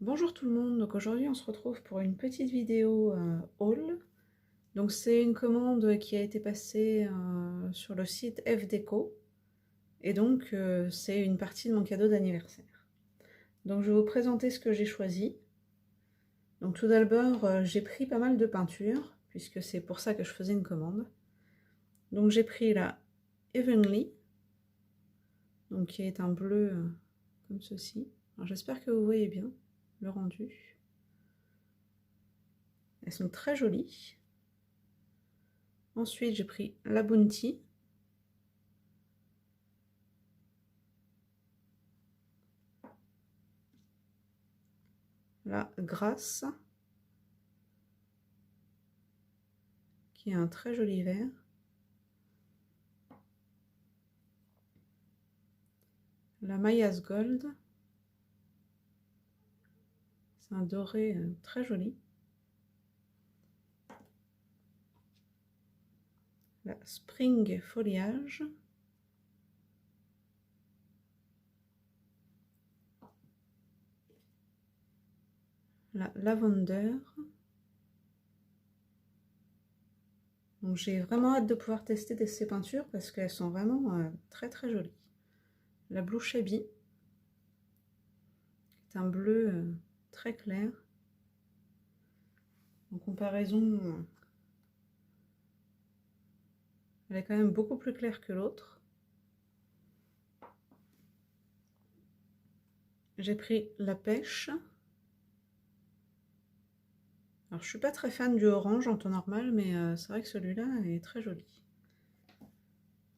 Bonjour tout le monde, donc aujourd'hui on se retrouve pour une petite vidéo haul. Donc c'est une commande qui a été passée sur le site FDeco et donc c'est une partie de mon cadeau d'anniversaire. Donc je vais vous présenter ce que j'ai choisi. Donc tout d'abord j'ai pris pas mal de peintures puisque c'est pour ça que je faisais une commande. Donc j'ai pris la Heavenly, donc qui est un bleu comme ceci. Alors j'espère que vous voyez bien le rendu. Elles sont très jolies. Ensuite, j'ai pris la Bounty. La Grasse, qui est un très joli vert. La Maya's Gold. C'est un doré très joli. La Spring Foliage. La Lavender. Donc j'ai vraiment hâte de pouvoir tester ces peintures parce qu'elles sont vraiment très très jolies. La Blue Shabby, c'est un bleu très clair. En comparaison, elle est quand même beaucoup plus claire que l'autre. J'ai pris la Pêche. Alors je suis pas très fan du orange en temps normal, mais c'est vrai que celui-là est très joli.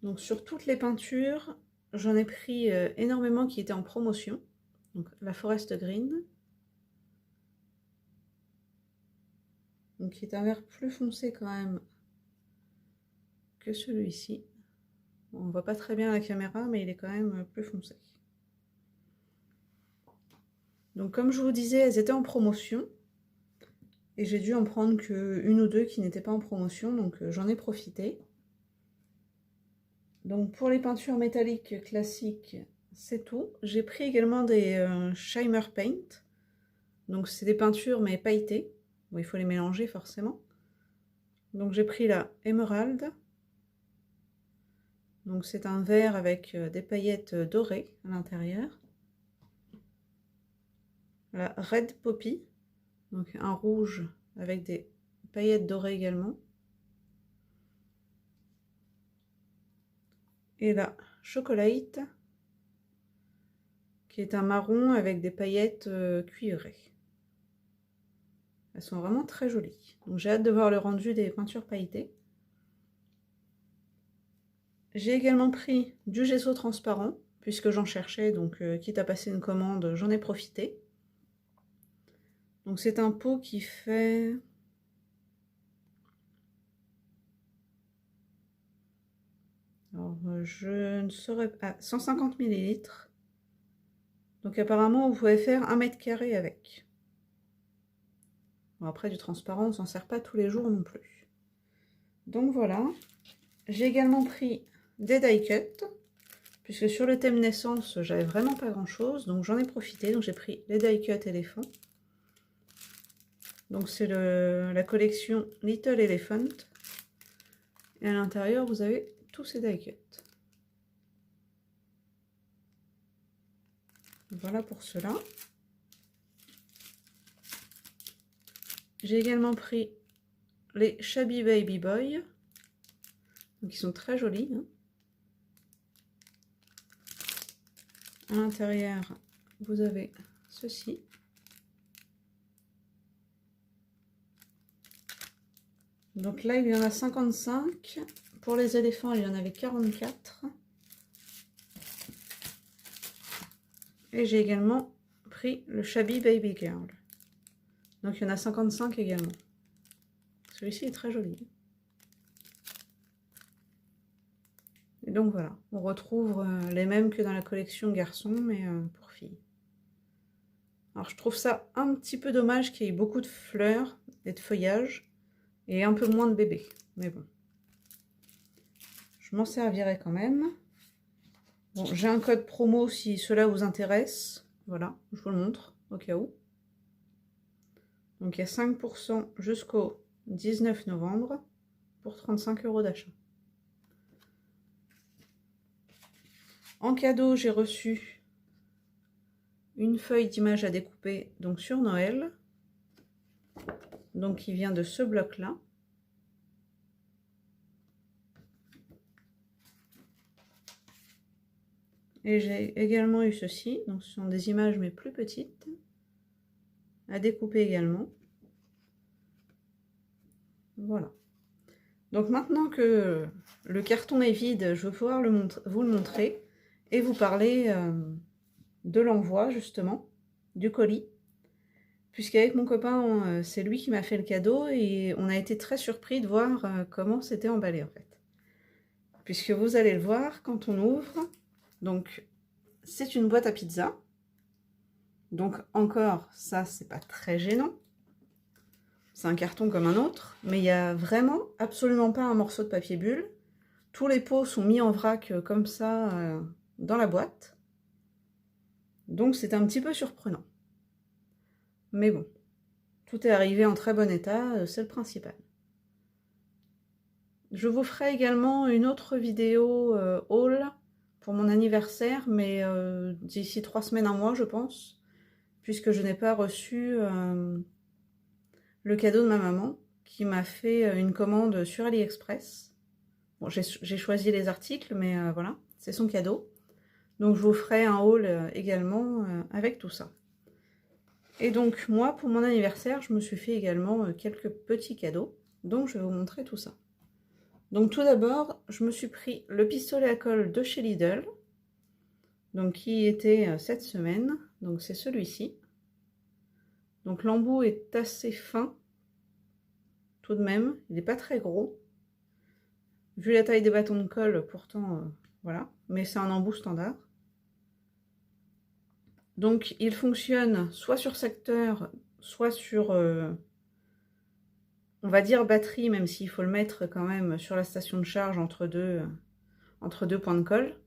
Donc sur toutes les peintures, j'en ai pris énormément qui étaient en promotion. Donc la Forest Green, donc qui est un vert plus foncé quand même que celui-ci. Bon, on voit pas très bien à la caméra, mais il est quand même plus foncé. Donc comme je vous disais, elles étaient en promotion. Et j'ai dû en prendre qu'une ou deux qui n'étaient pas en promotion, donc j'en ai profité. Donc pour les peintures métalliques classiques, c'est tout. J'ai pris également des Shimmer Paint. Donc c'est des peintures mais pailletées. Bon, il faut les mélanger forcément. Donc j'ai pris la Emerald. Donc c'est un vert avec des paillettes dorées à l'intérieur. La Red Poppy. Donc un rouge avec des paillettes dorées également. Et la Chocolate, qui est un marron avec des paillettes cuivrées. Elles sont vraiment très jolies. Donc j'ai hâte de voir le rendu des peintures pailletées. J'ai également pris du gesso transparent, puisque j'en cherchais, donc quitte à passer une commande, j'en ai profité. Donc c'est un pot qui fait... Alors je ne saurais pas... 150 ml. Donc apparemment vous pouvez faire 1 mètre carré avec. Bon, après du transparent on s'en sert pas tous les jours non plus. Donc voilà. J'ai également pris des die cuts, puisque sur le thème naissance j'avais vraiment pas grand chose, donc j'en ai profité. Donc j'ai pris les die cuts éléphants. Donc c'est la collection Little Elephant. Et à l'intérieur vous avez tous ces die cuts. Voilà pour cela. J'ai également pris les Shabby Baby Boy. Donc ils sont très jolis. Hein. À l'intérieur vous avez ceci. Donc là il y en a 55. Pour les éléphants il y en avait 44. Et j'ai également pris le Shabby Baby Girl. Donc il y en a 55 également. Celui-ci est très joli. Et donc voilà, on retrouve les mêmes que dans la collection garçon, mais pour filles. Alors je trouve ça un petit peu dommage qu'il y ait beaucoup de fleurs et de feuillage, et un peu moins de bébés. Mais bon, je m'en servirai quand même. Bon, j'ai un code promo si cela vous intéresse. Voilà, je vous le montre au cas où. Donc il y a 5% jusqu'au 19 novembre pour 35 € d'achat. En cadeau, j'ai reçu une feuille d'image à découper donc sur Noël. Donc, il vient de ce bloc-là. Et j'ai également eu ceci. Donc, ce sont des images mais plus petites à découper également. Voilà. Donc, maintenant que le carton est vide, je vais pouvoir vous le montrer et vous parler de l'envoi, justement, du colis. Puisqu'avec mon copain, c'est lui qui m'a fait le cadeau et on a été très surpris de voir comment c'était emballé en fait. Puisque vous allez le voir quand on ouvre. Donc, c'est une boîte à pizza. Donc, encore, ça, c'est pas très gênant. C'est un carton comme un autre. Mais il n'y a vraiment absolument pas un morceau de papier bulle. Tous les pots sont mis en vrac comme ça dans la boîte. Donc, c'est un petit peu surprenant. Mais bon, tout est arrivé en très bon état, c'est le principal. Je vous ferai également une autre vidéo haul pour mon anniversaire, mais d'ici 3 semaines, 1 mois, je pense, puisque je n'ai pas reçu le cadeau de ma maman, qui m'a fait une commande sur AliExpress. Bon, j'ai choisi les articles, mais voilà, c'est son cadeau. Donc je vous ferai un haul également avec tout ça. Et donc moi, pour mon anniversaire, je me suis fait également quelques petits cadeaux. Donc je vais vous montrer tout ça. Donc tout d'abord, je me suis pris le pistolet à colle de chez Lidl. Donc qui était cette semaine. Donc c'est celui-ci. Donc l'embout est assez fin. Tout de même, il n'est pas très gros. Vu la taille des bâtons de colle, pourtant, voilà. Mais c'est un embout standard. Donc il fonctionne soit sur secteur, soit sur, on va dire batterie, même s'il faut le mettre quand même sur la station de charge entre deux points de colle.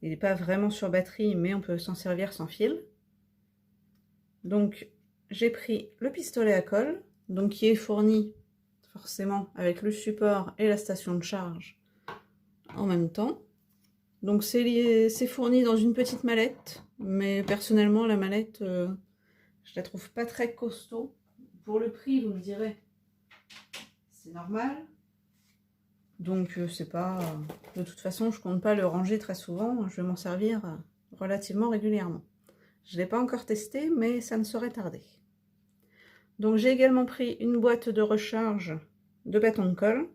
Il n'est pas vraiment sur batterie, mais on peut s'en servir sans fil. Donc j'ai pris le pistolet à colle, donc qui est fourni forcément avec le support et la station de charge en même temps. Donc c'est fourni dans une petite mallette, mais personnellement la mallette, je la trouve pas très costaud. Pour le prix, vous me direz, c'est normal. Donc c'est pas... de toute façon, je compte pas le ranger très souvent, je vais m'en servir relativement régulièrement. Je ne l'ai pas encore testé, mais ça ne saurait tarder. Donc j'ai également pris une boîte de recharge de bâtons de colle.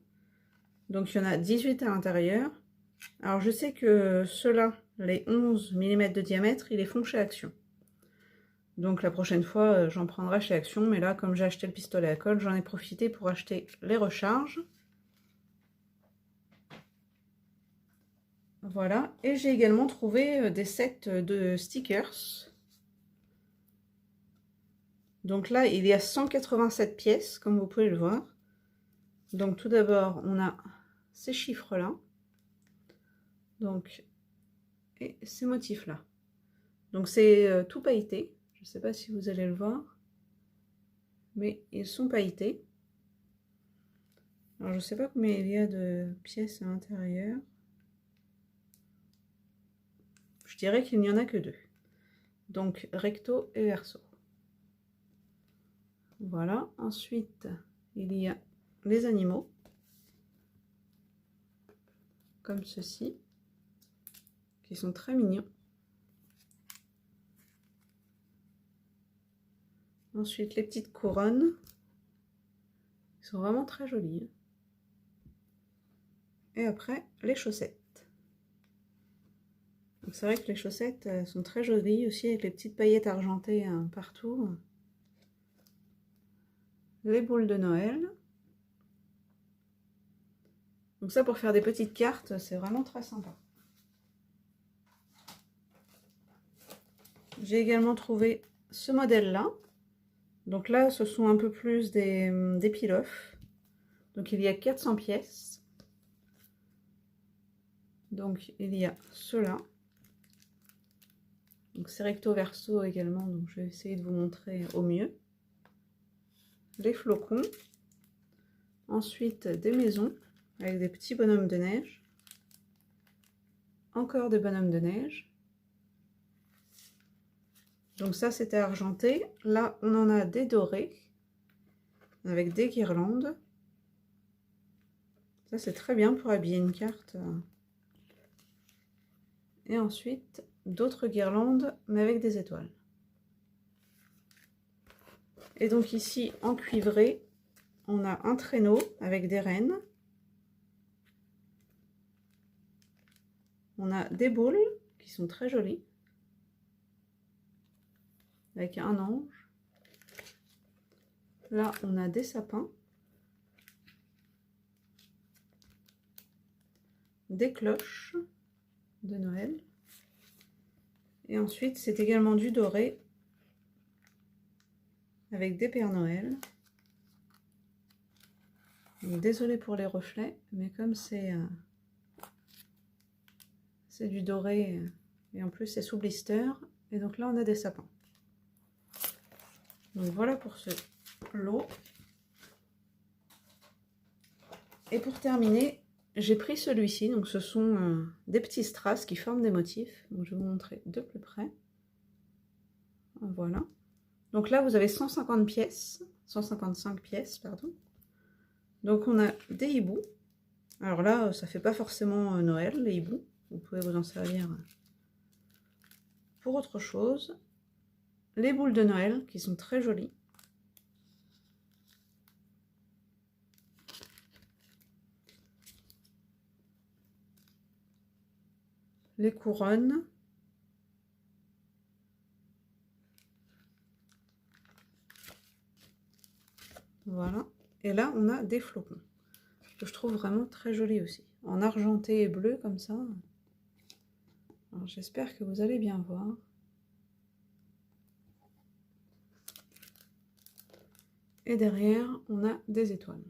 Donc il y en a 18 à l'intérieur. Alors je sais que ceux-là, les 11 mm de diamètre, ils les font chez Action. Donc la prochaine fois, j'en prendrai chez Action. Mais là, comme j'ai acheté le pistolet à colle, j'en ai profité pour acheter les recharges. Voilà. Et j'ai également trouvé des sets de stickers. Donc là, il y a 187 pièces, comme vous pouvez le voir. Donc tout d'abord, on a ces chiffres-là. Donc, et ces motifs-là. Donc c'est tout pailleté. Je ne sais pas si vous allez le voir. Mais ils sont pailletés. Alors je ne sais pas combien il y a de pièces à l'intérieur. Je dirais qu'il n'y en a que 2. Donc recto et verso. Voilà. Ensuite, il y a les animaux. Comme ceci. Qui sont très mignons. Ensuite, les petites couronnes. Ils sont vraiment très jolies. Et après, les chaussettes. C'est vrai que les chaussettes sont très jolies aussi, avec les petites paillettes argentées partout. Les boules de Noël. Donc ça, pour faire des petites cartes, c'est vraiment très sympa. J'ai également trouvé ce modèle-là. Donc là, ce sont un peu plus des peel-off. Donc il y a 400 pièces. Donc il y a ceux-là. Donc c'est recto verso également, donc je vais essayer de vous montrer au mieux. les flocons, ensuite des maisons avec des petits bonhommes de neige, encore des bonhommes de neige. Donc ça c'était argenté. Là on en a des dorés avec des guirlandes. Ça c'est très bien pour habiller une carte. Et ensuite d'autres guirlandes mais avec des étoiles. Et donc ici en cuivré, on a un traîneau avec des rennes. On a des boules qui sont très jolies, avec un ange. Là, on a des sapins, des cloches de Noël. Et ensuite, c'est également du doré, avec des Pères Noël. Désolée pour les reflets, mais comme c'est du doré, et en plus c'est sous blister, et donc là on a des sapins. Donc voilà pour ce lot. Et pour terminer, j'ai pris celui-ci, donc ce sont des petits strass qui forment des motifs. Donc je vais vous montrer de plus près. Voilà. Donc là vous avez 150 pièces, 155 pièces, pardon. Donc on a des hiboux. Alors là, ça fait pas forcément Noël, les hiboux. Vous pouvez vous en servir pour autre chose. Les boules de Noël qui sont très jolies. Les couronnes. Voilà. Et là, on a des flocons que je trouve vraiment très jolis aussi. En argenté et bleu comme ça. J'espère que vous allez bien voir. Et derrière, on a des étoiles.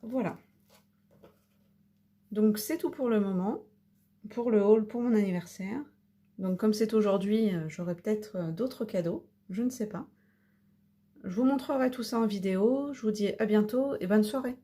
Voilà. Donc c'est tout pour le moment, pour le haul pour mon anniversaire. Donc comme c'est aujourd'hui, j'aurai peut-être d'autres cadeaux, je ne sais pas. Je vous montrerai tout ça en vidéo, je vous dis à bientôt et bonne soirée.